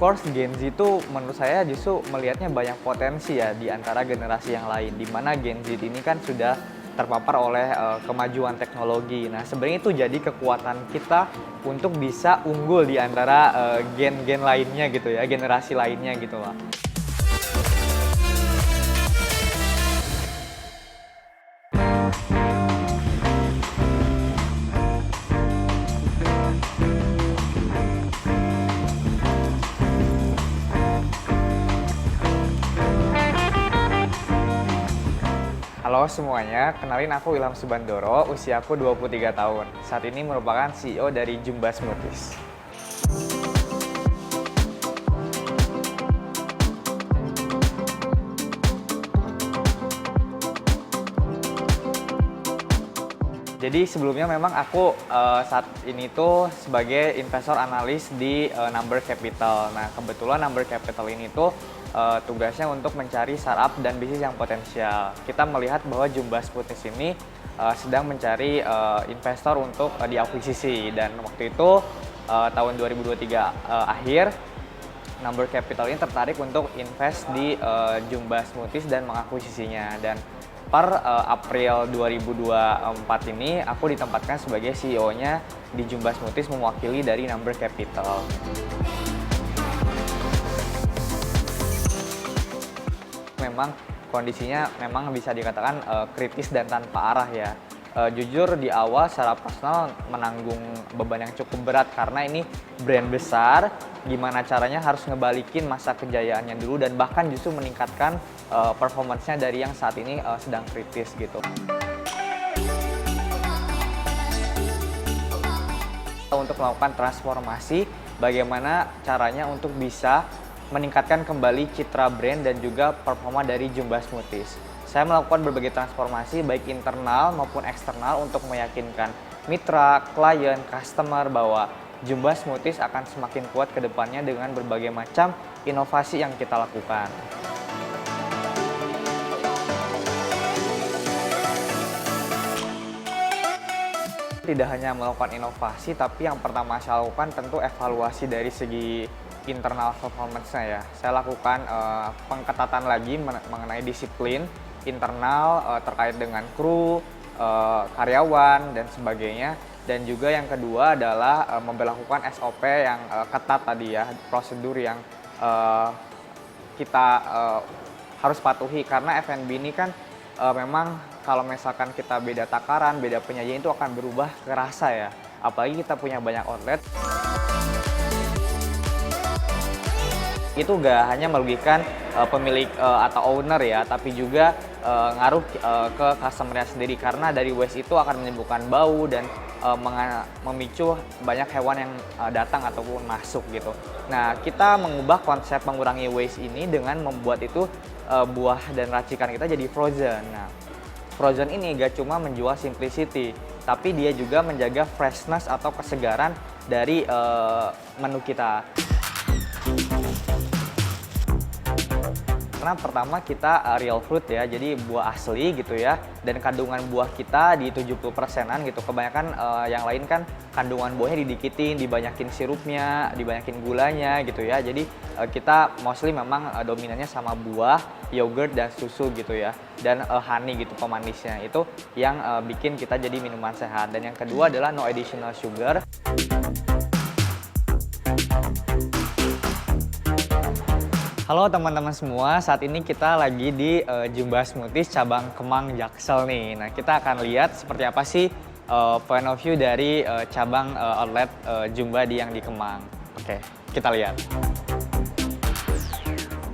course Gen Z itu menurut saya justru melihatnya banyak potensi ya di antara generasi yang lain, di mana Gen Z ini kan sudah terpapar oleh kemajuan teknologi. Nah, sebenarnya itu jadi kekuatan kita untuk bisa unggul di antara gen-gen lainnya gitu ya, generasi lainnya gitu loh. Halo semuanya, kenalin aku Ilham Subandoro, usiaku 23 tahun. Saat ini merupakan CEO dari Jumba Smoothies. Jadi sebelumnya memang aku saat ini tuh sebagai investor analis di Number Capital. Nah, kebetulan Number Capital ini tuh tugasnya untuk mencari startup dan bisnis yang potensial. Kita melihat bahwa Jumba Smoothies ini sedang mencari investor untuk diakuisisi, dan waktu itu tahun 2023 akhir Number Capital ini tertarik untuk invest di Jumba Smoothies dan mengakuisisinya. Dan per April 2024 ini aku ditempatkan sebagai CEO-nya di Jumba Smoothies mewakili dari Number Capital. Memang kondisinya memang bisa dikatakan kritis dan tanpa arah ya. Jujur di awal secara personal menanggung beban yang cukup berat karena ini brand besar, gimana caranya harus ngebalikin masa kejayaannya dulu dan bahkan justru meningkatkan performance-nya dari yang saat ini sedang kritis gitu. Untuk melakukan transformasi, bagaimana caranya untuk bisa meningkatkan kembali citra brand dan juga performa dari Jumba Smoothies. Saya melakukan berbagai transformasi baik internal maupun eksternal untuk meyakinkan mitra, klien, customer bahwa Jumba Smoothies akan semakin kuat ke depannya dengan berbagai macam inovasi yang kita lakukan. Tidak hanya melakukan inovasi, tapi yang pertama saya lakukan tentu evaluasi dari segi internal performance-nya ya. Saya lakukan pengketatan lagi mengenai disiplin internal terkait dengan kru, karyawan, dan sebagainya. Dan juga yang kedua adalah memperlakukan SOP yang ketat tadi ya, prosedur yang kita harus patuhi. Karena F&B ini kan memang kalau misalkan kita beda takaran, beda penyajian itu akan berubah kerasa ya. Apalagi kita punya banyak outlet. Itu gak hanya merugikan pemilik atau owner ya, tapi juga ngaruh ke customer-nya sendiri karena dari waste itu akan menimbulkan bau dan memicu banyak hewan yang datang ataupun masuk gitu. Nah, kita mengubah konsep mengurangi waste ini dengan membuat itu buah dan racikan kita jadi frozen. Nah, frozen ini gak cuma menjual simplicity, tapi dia juga menjaga freshness atau kesegaran dari menu kita. Karena pertama kita real fruit ya, jadi buah asli gitu ya, dan kandungan buah kita di 70%-an gitu. Kebanyakan yang lain kan kandungan buahnya didikitin, dibanyakin sirupnya, dibanyakin gulanya gitu ya. Jadi kita mostly memang dominannya sama buah, yogurt, dan susu gitu ya. Dan honey gitu pemanisnya, itu yang bikin kita jadi minuman sehat. Dan yang kedua adalah no additional sugar. Halo teman-teman semua, saat ini kita lagi di Jumba Smoothies cabang Kemang Jaksel nih. Nah, kita akan lihat seperti apa sih point of view dari cabang outlet Jumba yang di Kemang. Oke, kita lihat.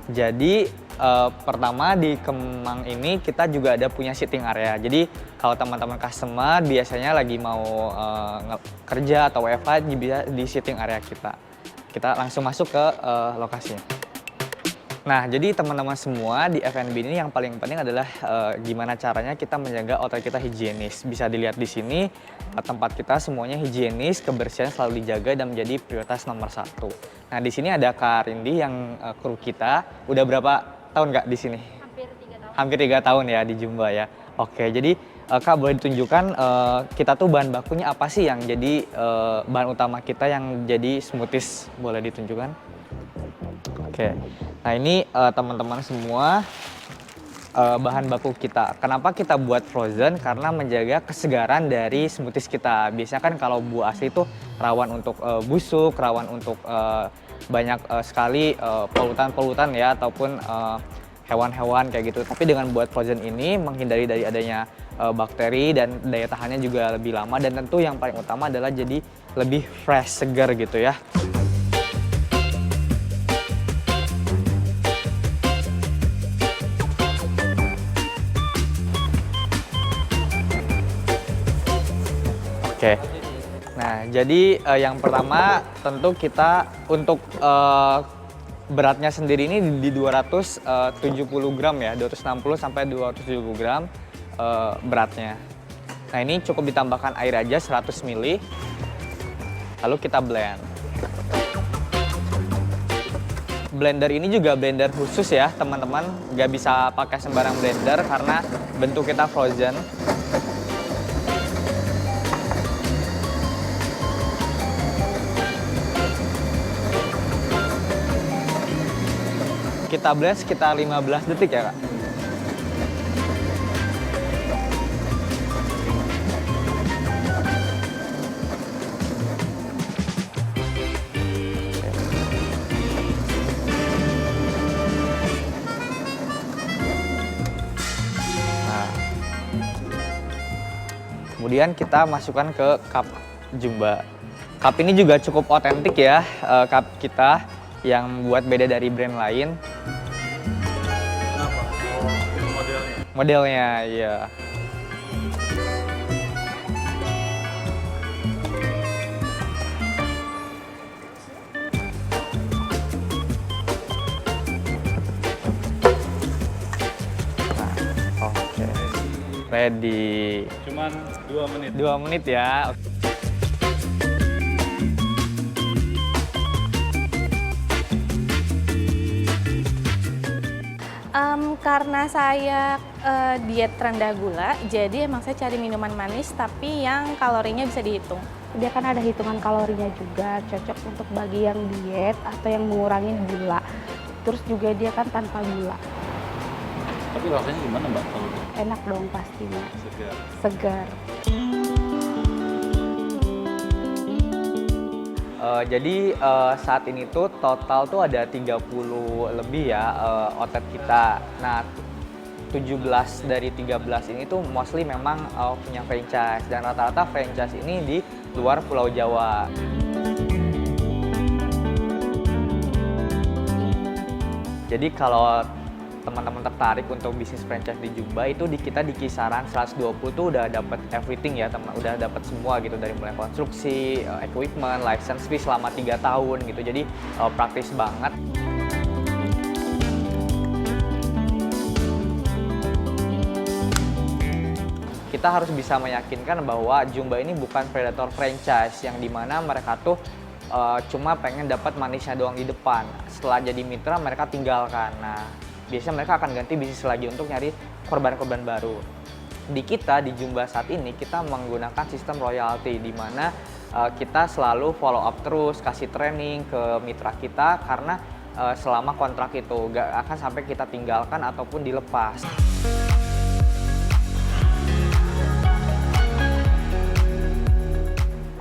Jadi pertama di Kemang ini kita juga ada punya sitting area. Jadi kalau teman-teman customer biasanya lagi mau kerja atau WFH bisa di sitting area kita. Kita langsung masuk ke lokasinya. Nah, jadi teman-teman semua di F&B ini yang paling penting adalah gimana caranya kita menjaga outlet kita higienis. Bisa dilihat di sini, tempat kita semuanya higienis, kebersihan selalu dijaga dan menjadi prioritas nomor 1. Nah, di sini ada Kak Rindi yang kru kita. Udah berapa tahun Kak di sini? Hampir 3 tahun. Hampir 3 tahun ya di Jumba ya. Oke, jadi Kak boleh ditunjukkan kita tuh bahan bakunya apa sih yang jadi bahan utama kita yang jadi smoothies, boleh ditunjukkan? Oke, nah ini teman-teman semua bahan baku kita. Kenapa kita buat frozen? Karena menjaga kesegaran dari smoothies kita. Biasanya kan kalau buah asli itu rawan untuk busuk, rawan untuk banyak sekali polutan-polutan ya, ataupun hewan-hewan kayak gitu. Tapi dengan buat frozen ini menghindari dari adanya bakteri dan daya tahannya juga lebih lama, dan tentu yang paling utama adalah jadi lebih fresh, segar gitu ya. Oke. Nah, jadi yang pertama tentu kita untuk beratnya sendiri ini di 270 gram ya, 260 sampai 270 gram beratnya. Nah, ini cukup ditambahkan air aja 100 ml. Lalu kita blend. Blender ini juga blender khusus ya, teman-teman. Nggak bisa pakai sembarang blender karena bentuk kita frozen. Kita blend sekitar 15 detik ya, Kak. Nah, kemudian kita masukkan ke cup Jumba. Cup ini juga cukup otentik ya, cup kita yang buat beda dari brand lain. Kenapa? Oh, modelnya? Modelnya, iya. Nah, oke. Ready. Cuman 2 menit. 2 menit ya. Karena saya diet rendah gula, jadi emang saya cari minuman manis tapi yang kalorinya bisa dihitung. Dia kan ada hitungan kalorinya juga, cocok untuk bagi yang diet atau yang mengurangi gula. Terus juga dia kan tanpa gula. Tapi rasanya gimana Mbak? Kalau Enak dong pastinya, segar. segar. Jadi saat ini tuh total tuh ada 30 lebih ya outlet kita. Nah, 17 dari 13 ini tuh mostly memang punya franchise, dan rata-rata franchise ini di luar Pulau Jawa. Jadi kalau teman-teman tertarik untuk bisnis franchise di Jumba itu kita di kisaran 120 tuh udah dapat everything ya, udah dapat semua gitu, dari mulai konstruksi, equipment, license fee selama 3 tahun gitu. Jadi praktis banget. Kita harus bisa meyakinkan bahwa Jumba ini bukan predator franchise yang dimana mereka tuh cuma pengen dapat manisnya doang di depan. Setelah jadi mitra mereka tinggalkan. Nah, biasanya mereka akan ganti bisnis lagi untuk nyari korban-korban baru. Di kita, di Jumba saat ini, kita menggunakan sistem royalty, di mana kita selalu follow up terus, kasih training ke mitra kita, karena selama kontrak itu gak akan sampai kita tinggalkan ataupun dilepas.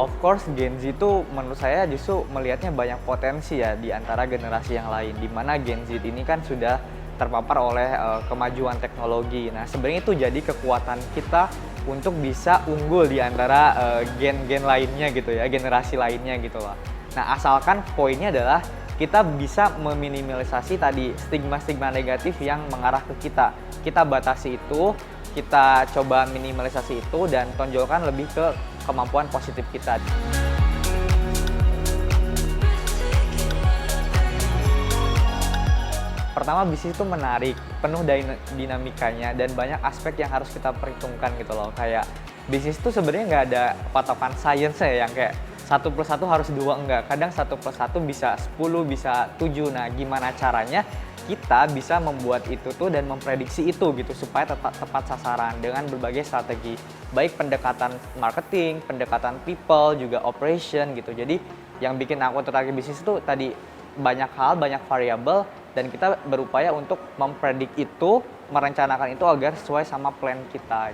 Of course, Gen Z itu menurut saya justru melihatnya banyak potensi ya di antara generasi yang lain, di mana Gen Z ini kan sudah terpapar oleh kemajuan teknologi. Nah, sebenarnya itu jadi kekuatan kita untuk bisa unggul di antara gen-gen lainnya gitu ya, generasi lainnya gitu loh. Nah, asalkan poinnya adalah kita bisa meminimalisasi tadi stigma-stigma negatif yang mengarah ke kita. Kita batasi itu, kita coba minimalisasi itu, dan tonjolkan lebih ke kemampuan positif kita. Pertama, bisnis itu menarik, penuh dinamikanya, dan banyak aspek yang harus kita perhitungkan gitu loh. Kayak bisnis itu sebenarnya nggak ada patokan science ya, yang kayak 1+1 harus 2, enggak. Kadang 1+1 bisa 10, bisa 7. Nah, gimana caranya kita bisa membuat itu tuh dan memprediksi itu gitu, supaya tepat sasaran dengan berbagai strategi. Baik pendekatan marketing, pendekatan people, juga operation gitu. Jadi yang bikin aku tertarik bisnis itu tadi banyak hal, banyak variabel, dan kita berupaya untuk mempredik itu, merencanakan itu agar sesuai sama plan kita.